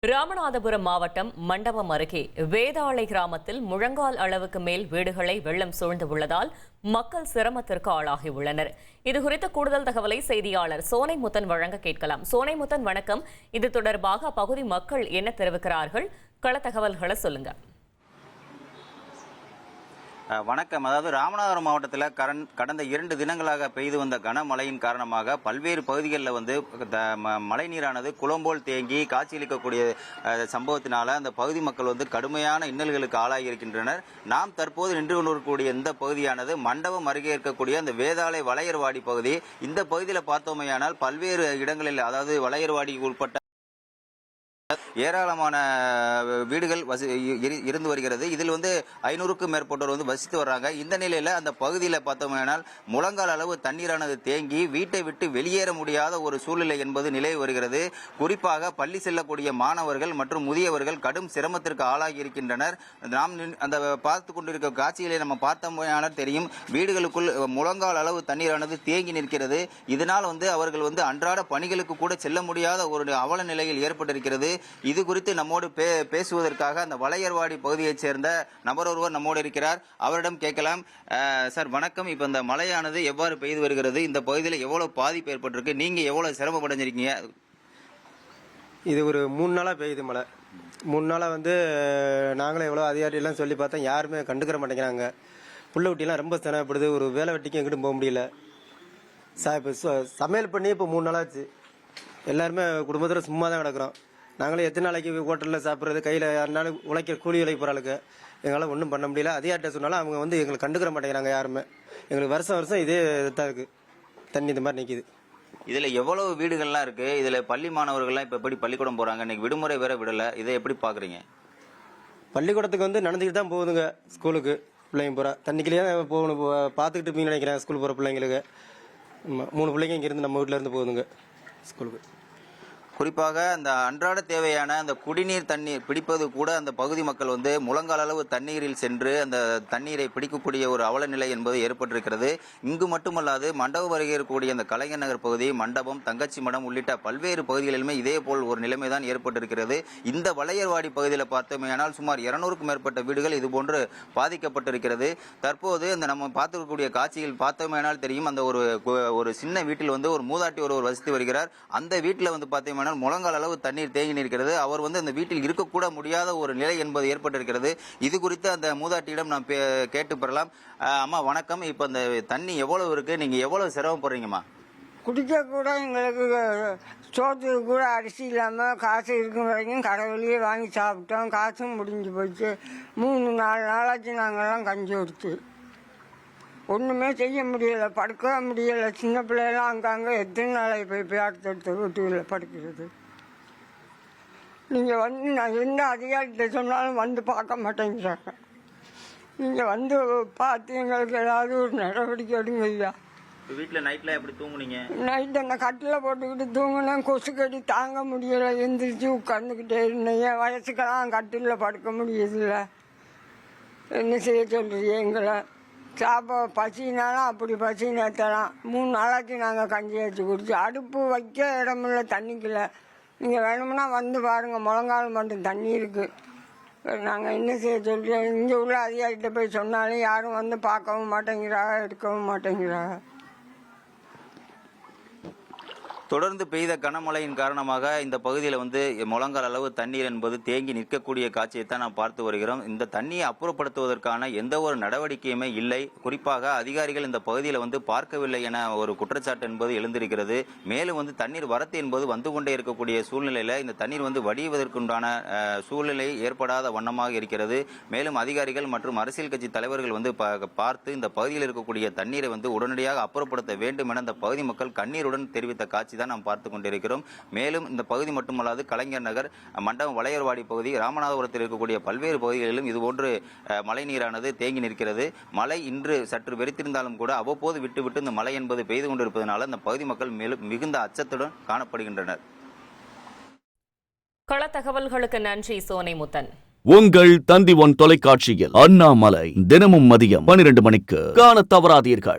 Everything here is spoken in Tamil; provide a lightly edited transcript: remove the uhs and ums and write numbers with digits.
ராமநாதபுரம் மாவட்டம் மண்டபம் அருகே வேதாளை கிராமத்தில் முழங்கால் அளவுக்கு மேல் வீடுகளை வெள்ளம் சூழ்ந்து உள்ளதால் மக்கள் சிரமத்திற்கு ஆளாகியுள்ளனர். இதுகுறித்த கூடுதல் தகவலை செய்தியாளர் சோனைமுத்தன் வழங்க கேட்கலாம். சோனைமுத்தன், வணக்கம். இது தொடர்பாக அப்பகுதி மக்கள் என்ன தெரிவிக்கிறார்கள்? கள தகவல்களை சொல்லுங்க. வணக்கம். அதாவது ராமநாதபுரம் மாவட்டத்தில் கடந்த 2 தினங்களாக பெய்து வந்த கனமழையின் காரணமாக பல்வேறு பகுதிகளில் மழை நீரானது குளம்போல் தேங்கி காட்சியளிக்கக்கூடிய சம்பவத்தினால அந்த பகுதி மக்கள் கடுமையான இன்னல்களுக்கு ஆளாகி இருக்கின்றனர். நாம் தற்போது நின்று கொண்டிருக்கக்கூடிய இந்த பகுதியானது மண்டபம் அருகே இருக்கக்கூடிய அந்த வேதாளை வளையர்வாடி பகுதி. இந்த பகுதியில் பார்த்தோமையானால் பல்வேறு இடங்களில், அதாவது வளையர்வாடிக்கு உட்பட்ட ஏராளமான வீடுகள் இருந்து வருகிறது. இதில் 500க்கும் மேற்பட்டோர் வசித்து வர்றாங்க. இந்த நிலையில அந்த பகுதியில் பார்த்தோம்னால் முழங்கால் அளவு தண்ணீரானது தேங்கி வீட்டை விட்டு வெளியேற முடியாத ஒரு சூழ்நிலை என்பது நிலவி வருகிறது. குறிப்பாக பள்ளி செல்லக்கூடிய மாணவர்கள் மற்றும் முதியவர்கள் கடும் சிரமத்திற்கு ஆளாகி இருக்கின்றனர். நாம் அந்த பார்த்து கொண்டிருக்க காட்சிகளை நம்ம பார்த்தோம்னால் தெரியும், வீடுகளுக்குள் முழங்கால் அளவு தண்ணீரானது தேங்கி நிற்கிறது. இதனால் அவர்கள் அன்றாட பணிகளுக்கு கூட செல்ல முடியாத ஒரு அவல நிலையில் ஏற்பட்டிருக்கிறது. இது குறித்து நம்மோடு பேசுவதற்காக அந்த வளையர்வாடி பகுதியைச் சேர்ந்த நபர் ஒருவர் நம்மோடு இருக்கிறார். அவரிடம் கேட்கலாம். சார், வணக்கம். இப்ப இந்த மழையானது எவ்வாறு பெய்து வருகிறது? இந்த பகுதியில் எவ்வளவு பாதிப்பு ஏற்பட்டிருக்கு? நீங்க எவ்வளவு சிரமப்படைஞ்சிருக்கீங்க? இது ஒரு 3 நாளா பெய்யுது மழை. 3 நாளா நாங்களும் எவ்வளோ அதிகாரிலாம் சொல்லி பார்த்தோம், யாருமே கண்டுக்கிற மாட்டேங்கிறாங்க. புள்ள குட்டிலாம் ரொம்ப சிரமப்படுது. ஒரு வேலை வெட்டிக்கு எங்கிட்டும் போக முடியல. இப்போ சமையல் பண்ணி இப்போ 3 நாளாச்சு. எல்லாருமே குடும்பத்தில் சும்மா தான் கிடக்குறோம். நாங்களே எத்தனை நாளைக்கு ஹோட்டலில் சாப்பிட்றது, கையில் யாருனாலும் உழைக்கிற கூலி வேலைக்கு போகிறாளுக்கு எங்களால் ஒன்றும் பண்ண முடியல. அதிகாரிட்ட சொன்னாலும் அவங்க எங்களை கண்டுக்கிற மாட்டேங்கிறாங்க யாருமே. எங்களுக்கு வருஷம் இதே தான் இருக்குது. தண்ணி இந்த மாதிரி நிற்கிது. இதில் எவ்வளவு வீடுகள்லாம் இருக்குது? இதில் பள்ளி மாணவர்கள்லாம் இப்போ எப்படி பள்ளிக்கூடம் போகிறாங்க? இன்னைக்கு விடுமுறை வேற விடலை. இதை எப்படி பார்க்குறீங்க? பள்ளிக்கூடத்துக்கு நடந்துக்கிட்டு தான் போகுதுங்க. ஸ்கூலுக்கு பிள்ளைங்க போகிறா தண்ணிக்கிலேயே போகணும். பார்த்துக்கிட்டு இருப்பீங்கன்னு நினைக்கிறேன். ஸ்கூல் போகிற பிள்ளைங்களுக்கு 3 பிள்ளைங்க இங்கேருந்து நம்ம வீட்டிலேருந்து போகுதுங்க ஸ்கூலுக்கு. குறிப்பாக அந்த அன்றாட தேவையான அந்த குடிநீர் தண்ணீர் பிடிப்பது கூட அந்த பகுதி மக்கள் முழங்கால் அளவு தண்ணீரில் சென்று அந்த தண்ணீரை பிடிக்கக்கூடிய ஒரு அவல நிலை என்பது ஏற்பட்டிருக்கிறது. இங்கு மட்டுமல்லாது மண்டபம் அருகே இருக்கக்கூடிய அந்த கலைஞர் நகர் பகுதி, மண்டபம், தங்கச்சி மடம் உள்ளிட்ட பல்வேறு பகுதிகளிலுமே இதே போல் ஒரு நிலைமை தான் ஏற்பட்டிருக்கிறது. இந்த வளையர்வாடி பகுதியில் பார்த்தோமேயானால் சுமார் 200க்கும் மேற்பட்ட வீடுகள் இதுபோன்று பாதிக்கப்பட்டிருக்கிறது. தற்போது அந்த நம்ம பார்த்துக்கூடிய காட்சியில் பார்த்தோமேயானால் தெரியும், அந்த ஒரு சின்ன வீட்டில் ஒரு மூதாட்டி ஒருவர் வசித்து வருகிறார். அந்த வீட்டில் பார்த்தோமேனால் முழங்கால் அளவு தண்ணீர் தேங்கி நிற்கிறது. அவர் அந்த வீட்டில் இருக்கக்கூட முடியாத ஒரு நிலை என்பது ஏற்பட்டிருக்கிறது. இது குறித்து அந்த மூதாட்டியிடம் நாம் கேட்டு பெறலாம். அம்மா, வணக்கம். இப்ப இந்த தண்ணி எவ்வளவு இருக்கு? நீங்க எவ்வளவு சிரமப்படுறீங்கம்மா? குடிக்க கூட எங்களுக்கு சோத்துக்கு கூட அரிசி இல்லாமல் காசு இருக்கும் வரைக்கும் கடை வெளியே வாங்கி சாப்பிட்டோம். காசும் முடிஞ்சு போச்சு. 3-4 நாளாச்சு நாங்கள்லாம் கஞ்சி கொடுத்து ஒன்றுமே செய்ய முடியலை, படுக்க முடியலை. சின்ன பிள்ளைலாம் அங்கங்கே எத்தனை நாளைக்கு போய் அடுத்தடுத்த வீட்டுகளில் படுக்கிறது. நீங்கள் நான் எந்த அதிகாரிகிட்ட சொன்னாலும் பார்க்க மாட்டேங்கிறாங்க. நீங்கள் பார்த்து எங்களுக்கு ஏதாவது ஒரு நடவடிக்கை எடுங்க ஐயா. வீட்டில் நைட்டில் எப்படி தூங்குனீங்க? நைட்டு அந்த கட்டில் போட்டுக்கிட்டு தூங்கினேன். கொசு கடி தாங்க முடியலை. எந்திரிச்சு உட்காந்துக்கிட்டே இருந்தேன். என் வயசுக்கெல்லாம் கட்டிலில் படுக்க முடியுதில்ல. என்ன செய்ய சொல்கிறீங்க எங்களை? பசினாலும் அப்படி பசி நேற்றலாம் 3 நாளாச்சு நாங்கள் கஞ்சி வச்சு குடிச்சு. அடுப்பு வைக்க இடமில்ல தண்ணிக்குள்ள. நீங்கள் வேணும்னா பாருங்கள், முழங்கால் மட்டும் தண்ணி இருக்குது. நாங்கள் என்ன செய்ய சொல்கிறோம்? இங்கே உள்ள அதிகாரிகிட்ட போய் சொன்னாலும் யாரும் பார்க்கவும் மாட்டேங்கிறாங்க, எடுக்கவும் மாட்டேங்கிறாங்க. தொடர்ந்து பெய்த கனமழையின் காரணமாக இந்த பகுதியில் முழங்கால் அளவு தண்ணீர் என்பது தேங்கி நிற்கக்கூடிய காட்சியை தான் நாம் பார்த்து வருகிறோம். இந்த தண்ணியை அப்புறப்படுத்துவதற்கான எந்த ஒரு நடவடிக்கையுமே இல்லை. குறிப்பாக அதிகாரிகள் இந்த பகுதியில் பார்க்கவில்லை என ஒரு குற்றச்சாட்டு என்பது எழுந்திருக்கிறது. மேலும் தண்ணீர் வரத்து என்பது வந்து கொண்டே இருக்கக்கூடிய சூழ்நிலையில் இந்த தண்ணீர் வடிவதற்குண்டான சூழ்நிலை ஏற்படாத வண்ணமாக இருக்கிறது. மேலும் அதிகாரிகள் மற்றும் அரசியல் கட்சி தலைவர்கள் பார்த்து இந்த பகுதியில் இருக்கக்கூடிய தண்ணீரை உடனடியாக அப்புறப்படுத்த வேண்டும் என இந்த பகுதி மக்கள் கண்ணீருடன் தெரிவித்த காட்சி தான் நாம் பார்த்து கொண்டிருக்கிறோம். மேலும் இந்த பகுதி மட்டுமல்லாது கலைஞர் நகர், மண்டபம், வளையர்வாடி பகுதி, ராமநாதபுரத்தில் இருக்கக்கூடிய பல்வேறு பகுதிகளிலும் இதுபோன்று மழை நீரானது தேங்கி நிற்கிறது. மழை இன்று சற்று வெறித்திருந்தாலும் கூட அவ்வப்போது விட்டு இந்த மழை என்பது பெய்து கொண்டிருப்பதனால இந்த பகுதி மக்கள் மேலும் மிகுந்த அச்சத்துடன் காணப்படுகின்றனர். கள தகவல்களுக்கு நன்றி சோனைமுத்தன். உங்கள் தந்தி 1 தொலைக்காட்சியில் அண்ணாமலை தினமும் மதியம் 12 மணிக்கு காண தவறாதீர்கள்.